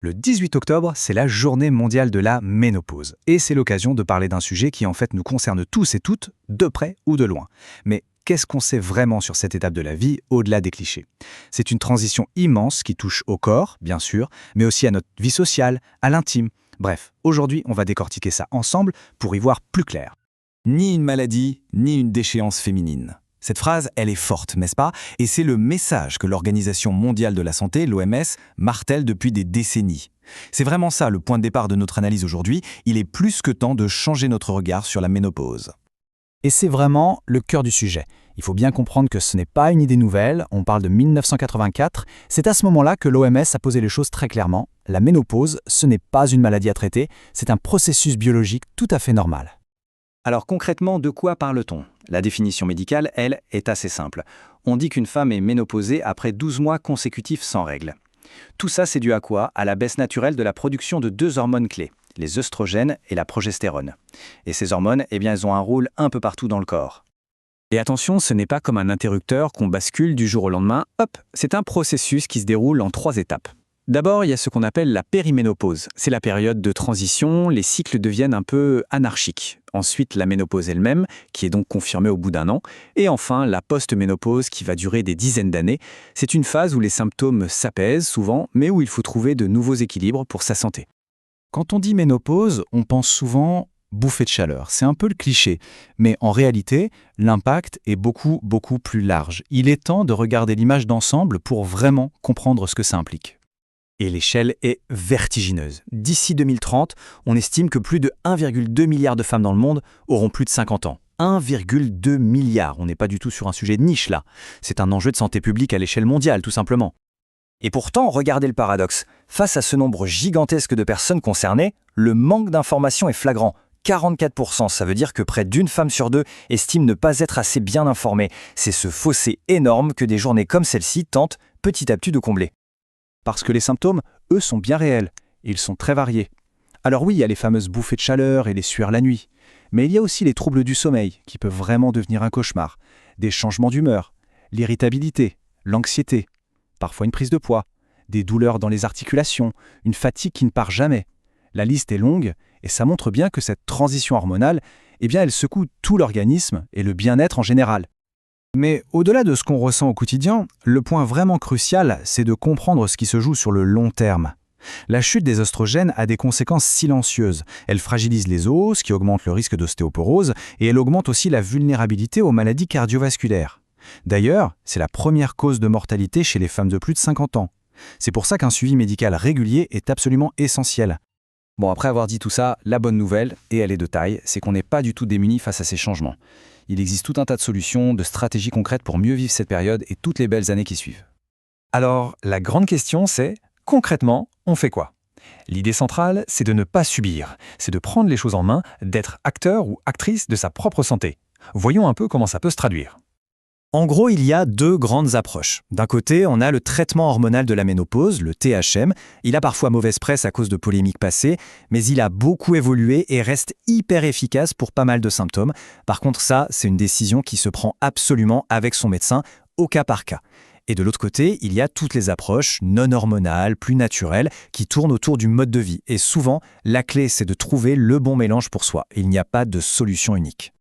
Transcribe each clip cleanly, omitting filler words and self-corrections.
Le 18 octobre, c'est la journée mondiale de la ménopause. Et c'est l'occasion de parler d'un sujet qui en fait nous concerne tous et toutes, de près ou de loin. Mais qu'est-ce qu'on sait vraiment sur cette étape de la vie, au-delà des clichés? C'est une transition immense qui touche au corps, bien sûr, mais aussi à notre vie sociale, à l'intime. Bref, aujourd'hui, on va décortiquer ça ensemble pour y voir plus clair. Ni une maladie, ni une déchéance féminine. Cette phrase, elle est forte, n'est-ce pas? Et c'est le message que l'Organisation mondiale de la santé, l'OMS, martèle depuis des décennies. C'est vraiment ça le point de départ de notre analyse aujourd'hui. Il est plus que temps de changer notre regard sur la ménopause. Et c'est vraiment le cœur du sujet. Il faut bien comprendre que ce n'est pas une idée nouvelle, on parle de 1984. C'est à ce moment-là que l'OMS a posé les choses très clairement. La ménopause, ce n'est pas une maladie à traiter, c'est un processus biologique tout à fait normal. Alors concrètement, de quoi parle-t-on? La définition médicale, elle, est assez simple. On dit qu'une femme est ménopausée après 12 mois consécutifs sans règles. Tout ça, c'est dû à quoi? À la baisse naturelle de la production de deux hormones clés, les œstrogènes et la progestérone. Et ces hormones, elles ont un rôle un peu partout dans le corps. Et attention, ce n'est pas comme un interrupteur qu'on bascule du jour au lendemain. Hop, c'est un processus qui se déroule en 3 étapes. D'abord, il y a ce qu'on appelle la périménopause. C'est la période de transition, les cycles deviennent un peu anarchiques. Ensuite, la ménopause elle-même, qui est donc confirmée au bout d'1 an. Et enfin, la post-ménopause, qui va durer des dizaines d'années. C'est une phase où les symptômes s'apaisent souvent, mais où il faut trouver de nouveaux équilibres pour sa santé. Quand on dit ménopause, on pense souvent bouffée de chaleur. C'est un peu le cliché. Mais en réalité, l'impact est beaucoup plus large. Il est temps de regarder l'image d'ensemble pour vraiment comprendre ce que ça implique. Et l'échelle est vertigineuse. D'ici 2030, on estime que plus de 1,2 milliard de femmes dans le monde auront plus de 50 ans. 1,2 milliard, on n'est pas du tout sur un sujet de niche là. C'est un enjeu de santé publique à l'échelle mondiale, tout simplement. Et pourtant, regardez le paradoxe. Face à ce nombre gigantesque de personnes concernées, le manque d'information est flagrant. 44%, ça veut dire que près d'une femme sur 2 estime ne pas être assez bien informée. C'est ce fossé énorme que des journées comme celle-ci tentent petit à petit de combler. Parce que les symptômes, eux, sont bien réels. Ils sont très variés. Alors oui, il y a les fameuses bouffées de chaleur et les sueurs la nuit. Mais il y a aussi les troubles du sommeil, qui peuvent vraiment devenir un cauchemar. Des changements d'humeur, l'irritabilité, l'anxiété, parfois une prise de poids, des douleurs dans les articulations, une fatigue qui ne part jamais. La liste est longue, et ça montre bien que cette transition hormonale, elle secoue tout l'organisme et le bien-être en général. Mais au-delà de ce qu'on ressent au quotidien, le point vraiment crucial, c'est de comprendre ce qui se joue sur le long terme. La chute des oestrogènes a des conséquences silencieuses. Elle fragilise les os, ce qui augmente le risque d'ostéoporose, et elle augmente aussi la vulnérabilité aux maladies cardiovasculaires. D'ailleurs, c'est la première cause de mortalité chez les femmes de plus de 50 ans. C'est pour ça qu'un suivi médical régulier est absolument essentiel. Bon, après avoir dit tout ça, la bonne nouvelle, et elle est de taille, c'est qu'on n'est pas du tout démunis face à ces changements. Il existe tout un tas de solutions, de stratégies concrètes pour mieux vivre cette période et toutes les belles années qui suivent. Alors, la grande question, c'est, concrètement, on fait quoi? L'idée centrale, c'est de ne pas subir, c'est de prendre les choses en main, d'être acteur ou actrice de sa propre santé. Voyons un peu comment ça peut se traduire. En gros, il y a 2 grandes approches. D'un côté, on a le traitement hormonal de la ménopause, le THM. Il a parfois mauvaise presse à cause de polémiques passées, mais il a beaucoup évolué et reste hyper efficace pour pas mal de symptômes. Par contre, ça, c'est une décision qui se prend absolument avec son médecin, au cas par cas. Et de l'autre côté, il y a toutes les approches non hormonales, plus naturelles, qui tournent autour du mode de vie. Et souvent, la clé, c'est de trouver le bon mélange pour soi. Il n'y a pas de solution unique.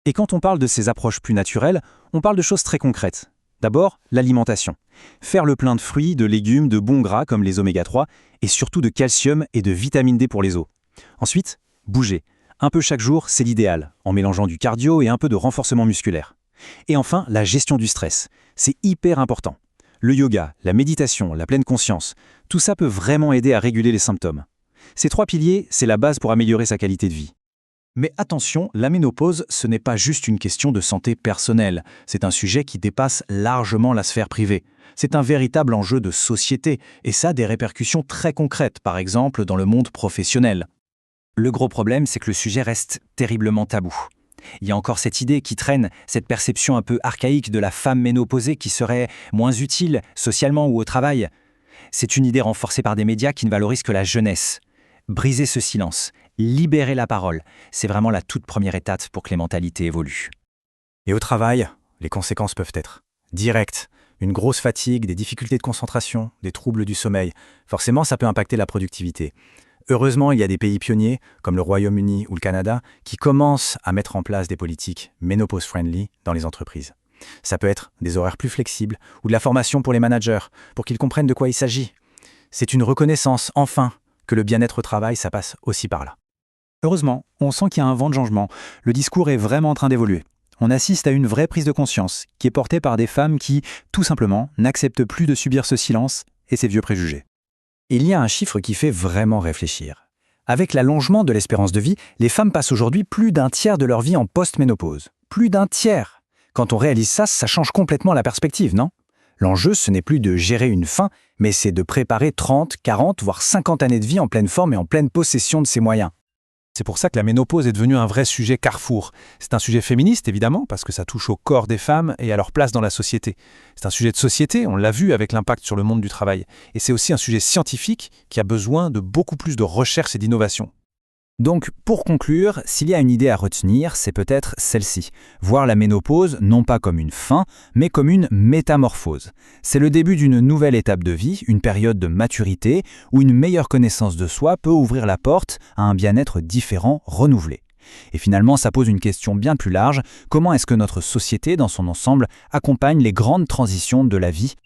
Et quand on parle de ces approches plus naturelles, on parle de choses très concrètes. D'abord, l'alimentation. Faire le plein de fruits, de légumes, de bons gras comme les oméga 3, et surtout de calcium et de vitamine D pour les os. Ensuite, bouger. Un peu chaque jour, c'est l'idéal, en mélangeant du cardio et un peu de renforcement musculaire. Et enfin, la gestion du stress. C'est hyper important. Le yoga, la méditation, la pleine conscience, tout ça peut vraiment aider à réguler les symptômes. Ces 3 piliers, c'est la base pour améliorer sa qualité de vie. Mais attention, la ménopause, ce n'est pas juste une question de santé personnelle. C'est un sujet qui dépasse largement la sphère privée. C'est un véritable enjeu de société, et ça a des répercussions très concrètes, par exemple dans le monde professionnel. Le gros problème, c'est que le sujet reste terriblement tabou. Il y a encore cette idée qui traîne, cette perception un peu archaïque de la femme ménopausée qui serait moins utile, socialement ou au travail. C'est une idée renforcée par des médias qui ne valorisent que la jeunesse. Briser ce silence, libérer la parole, c'est vraiment la toute première étape pour que les mentalités évoluent. Et au travail, les conséquences peuvent être directes. Une grosse fatigue, des difficultés de concentration, des troubles du sommeil. Forcément, ça peut impacter la productivité. Heureusement, il y a des pays pionniers, comme le Royaume-Uni ou le Canada, qui commencent à mettre en place des politiques ménopause-friendly dans les entreprises. Ça peut être des horaires plus flexibles ou de la formation pour les managers, pour qu'ils comprennent de quoi il s'agit. C'est une reconnaissance, enfin, que le bien-être au travail, ça passe aussi par là. Heureusement, on sent qu'il y a un vent de changement. Le discours est vraiment en train d'évoluer. On assiste à une vraie prise de conscience qui est portée par des femmes qui, tout simplement, n'acceptent plus de subir ce silence et ces vieux préjugés. Il y a un chiffre qui fait vraiment réfléchir. Avec l'allongement de l'espérance de vie, les femmes passent aujourd'hui plus d'un tiers de leur vie en post-ménopause. Plus d'un tiers! Quand on réalise ça, ça change complètement la perspective, non? L'enjeu, ce n'est plus de gérer une fin, mais c'est de préparer 30, 40, voire 50 années de vie en pleine forme et en pleine possession de ses moyens. C'est pour ça que la ménopause est devenue un vrai sujet carrefour. C'est un sujet féministe, évidemment, parce que ça touche au corps des femmes et à leur place dans la société. C'est un sujet de société, on l'a vu avec l'impact sur le monde du travail. Et c'est aussi un sujet scientifique qui a besoin de beaucoup plus de recherche et d'innovation. Donc, pour conclure, s'il y a une idée à retenir, c'est peut-être celle-ci. Voir la ménopause non pas comme une fin, mais comme une métamorphose. C'est le début d'une nouvelle étape de vie, une période de maturité, où une meilleure connaissance de soi peut ouvrir la porte à un bien-être différent, renouvelé. Et finalement, ça pose une question bien plus large. Comment est-ce que notre société, dans son ensemble, accompagne les grandes transitions de la vie